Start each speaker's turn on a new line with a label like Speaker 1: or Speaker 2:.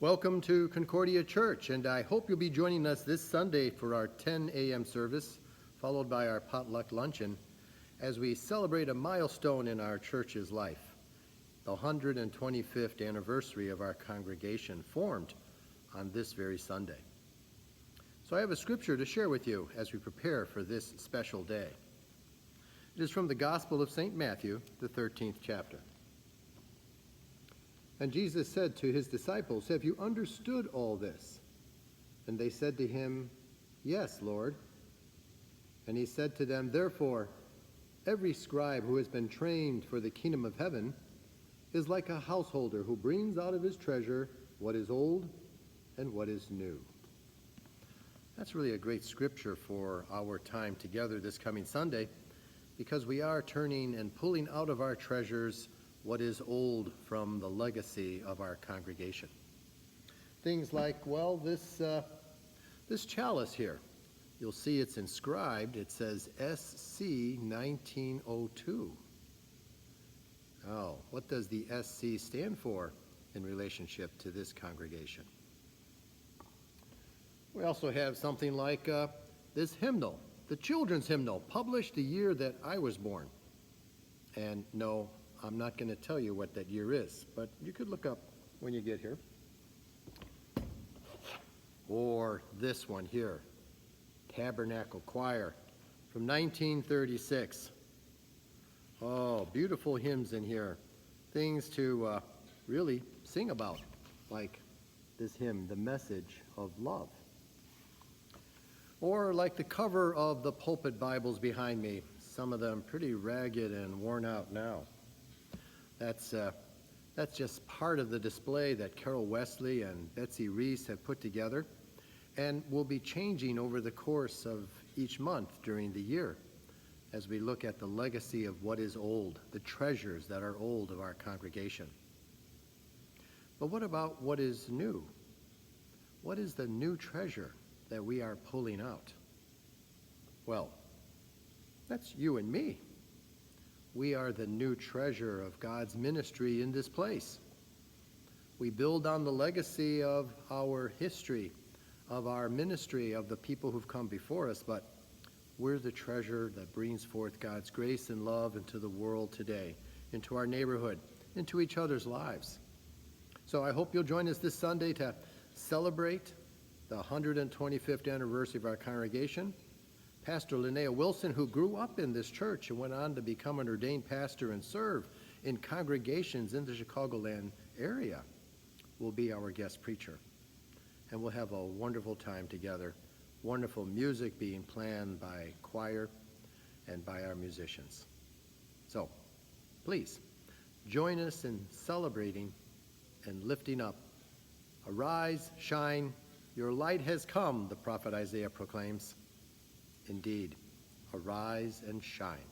Speaker 1: Welcome to Concordia Church, and I hope you'll be joining us this Sunday for our 10 a.m. service, followed by our potluck luncheon, as we celebrate a milestone in our church's life, the 125th anniversary of our congregation formed on this very Sunday. So I have a scripture to share with you as we prepare for this special day. It is from the Gospel of St. Matthew, the 13th chapter. And Jesus said to his disciples, "Have you understood all this?" And they said to him, "Yes, Lord." And he said to them, "Therefore, every scribe who has been trained for the kingdom of heaven is like a householder who brings out of his treasure what is old and what is new." That's really a great scripture for our time together this coming Sunday, because we are turning and pulling out of our treasures what is old from the legacy of our congregation. Things like, well, this chalice here. You'll see it's inscribed. It says SC 1902. Oh, what does the SC stand for in relationship to this congregation? We also have something like this hymnal, the children's hymnal, published the year that I was born. And no, I'm not going to tell you what that year is, but you could look up when you get here. Or this one here, Tabernacle Choir from 1936. Oh, beautiful hymns in here. Things to really sing about, like this hymn, The Message of Love. Or like the cover of the pulpit Bibles behind me, some of them pretty ragged and worn out now. That's just part of the display that Carol Wesley and Betsy Reese have put together and will be changing over the course of each month during the year as we look at the legacy of what is old, the treasures that are old of our congregation. But what about what is new? What is the new treasure that we are pulling out? Well, that's you and me. We are the new treasure of God's ministry in this place. We build on the legacy of our history, of our ministry, of the people who've come before us, but we're the treasure that brings forth God's grace and love into the world today, into our neighborhood, into each other's lives. So I hope you'll join us this Sunday to celebrate the 125th anniversary of our congregation. Pastor Linnea Wilson, who grew up in this church and went on to become an ordained pastor and serve in congregations in the Chicagoland area, will be our guest preacher. And we'll have a wonderful time together, wonderful music being planned by choir and by our musicians. So, please, join us in celebrating and lifting up. Arise, shine, your light has come, the prophet Isaiah proclaims. Indeed, arise and shine.